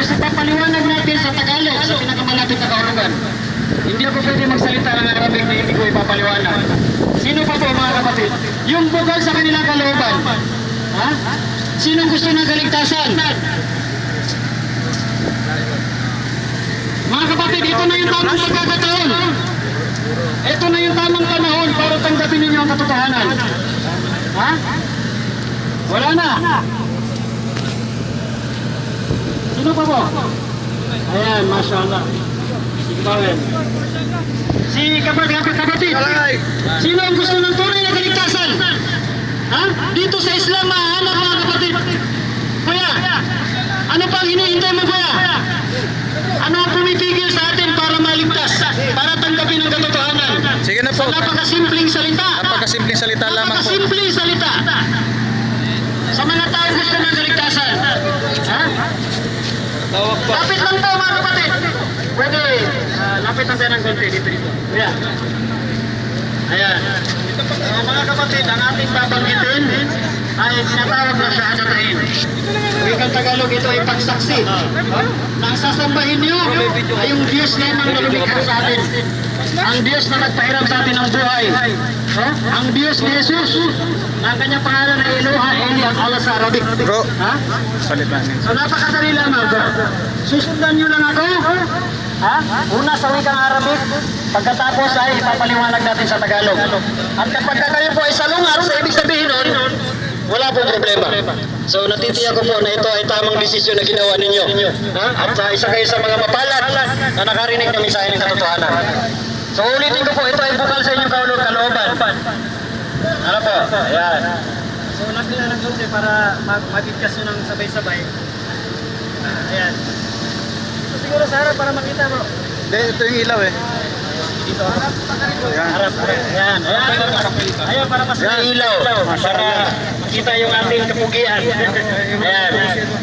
Tapos ipapaliwanag natin sa Tagalog, sa pinakamalapit na kahulugan. Hindi ako pwede magsalita ng Arabic na hindi ko ipapaliwanag. Sino pa po mga kapatid? Yung bukal sa kanilang kalooban. Ha? Sino gusto ng kaligtasan? Mga kapatid, ito na yung tamang pagkakataon. Ito na yung tamang panahon para tanggapin ninyo ang katotohanan. Ha? Wala na. Sino pa po? Ayan, mashallah. Sige ba rin? Si kapatid. Sino ang gusto ng tunay na kaligtasan? Ha? Dito sa Islam, mahanap mga kapatid. Kuya, ano pang hinihintay mo kuya? Ano ang pumipigil sa atin para maligtas? Para tanggapin ang katotohanan? Sige na po. Sa napakasimpleng salita. Napakasimpleng salita lamang po. Napakasimpleng salita. Sa mga tao gusto ng kaligtasan. Ha? Lapit lang to mga kapatid. Pwede, lapit lang tayo ng konti dito. Ayan. Ayan. Mga kapatid, ang ating babanggitin ay tinatawag na shahadatain. Wikang Tagalog, ito ay pagsaksi. Nang sasambahin niyo ay yung Diyos lamang na lumikha sa atin. Ang Diyos na nagpahiram sa atin ng buhay. Ang Diyos ni Jesus na ang kanyang pangalan ay Eloha Eli ang Allah sa Arabic. Bro, Ha? salit na. So napakadali lamang. Susundan nyo lang ako. Ha? Una sa wikang Arabic, pagkatapos ay ipapaliwanag natin sa Tagalog. At kapag kayo po ay salungar, sa ibig sabihin nun, wala pong problema. So natitiyak ko po na ito ay tamang desisyon na ginawa ninyo. Ha? At isa kayo sa mga mapalad na nakarinig ng mensahe ng katotohanan. So ulitin ko po, ito ay bukal sa inyong kalooban. Ano po? Ayan. So nakila ng konti para mabigkas nyo ng sabay-sabay. Ayan. So siguro sa harap para makita bro. Hindi, ito yung ilaw eh. Dito harap. Harap. Ayan. Ayan para mas ilaw. Para makita yung ating kapugian. Ayan.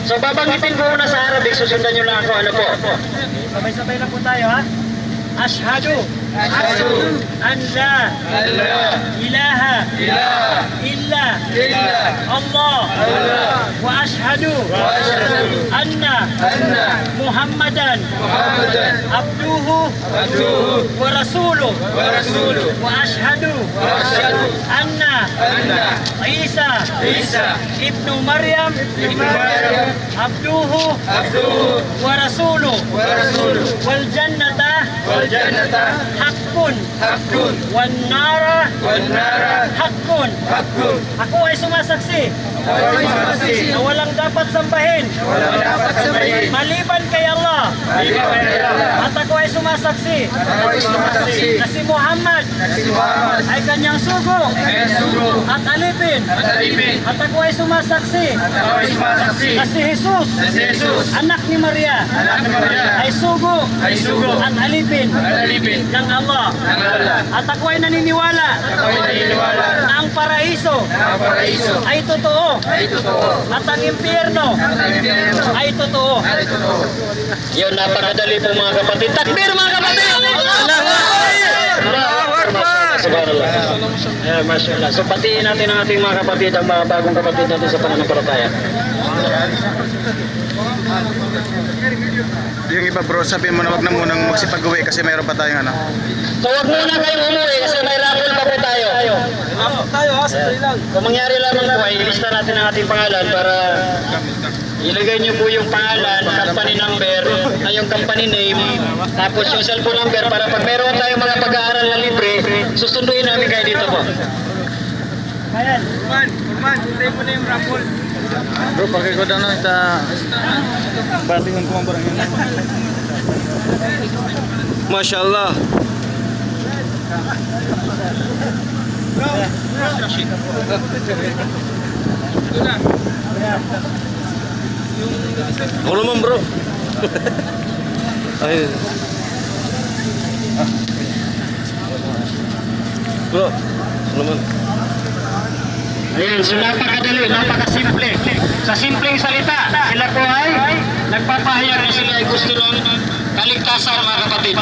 So babanggitin ko una sa Arabic. Susundan nyo lang ako. Ano po? Sabay-sabay lang po tayo ha. Ashhadu an la ilaha illa Allah wa ashhadu anna Muhammadan abduhu wa rasuluh wa ashhadu anna Isa ibnu Maryam abduhu wa rasuluh wal jannata haqqun wan nara haqqun. Ako ay sumasaksi na walang dapat sambahin maliban kay Allah. At ako ay sumasaksi na si Muhammad ay kanyang sugo at alipin. At ako ay sumasaksi na si Jesus anak ni Maria ay sugo at alipin ng Allah. At ako ay naniniwala na ang paraiso ay totoo at ang impyerno ay totoo. Yun, napakadali po mga kapatid. Takbir mga kapatid! Subhanallah. Ayan, mashallah. So patiin natin ang ating mga kapatid, ang mga bagong kapatid natin sa pananampalataya. Yung iba bro, sabihin mo na wag na munang magsipag-uwi kasi mayroon pa tayong ano. So wag muna kayong umuwi kasi may raffle pa po tayo. Tayo ha, sandali lang. Kung mangyari lamang po ay ilista natin ang ating pangalan para ilagay niyo po yung pangalan, company number, yung company name, tapos yung cellphone number para pag meron tayong mga pag-aaral na libre, susunduin namin kayo dito po. Ayan. Urman, hintay mo na yung raffle. Bro, pakikod ano, ita batingan ko ang barang yun. Mashallah. Ako naman bro. Ay. Bro, ako naman. Ayan, so napakadali, napakasimple. Sa simpleng salita, sila po ay nagpapahayag na sila ay gusto ng kaligtasan mga kapatid.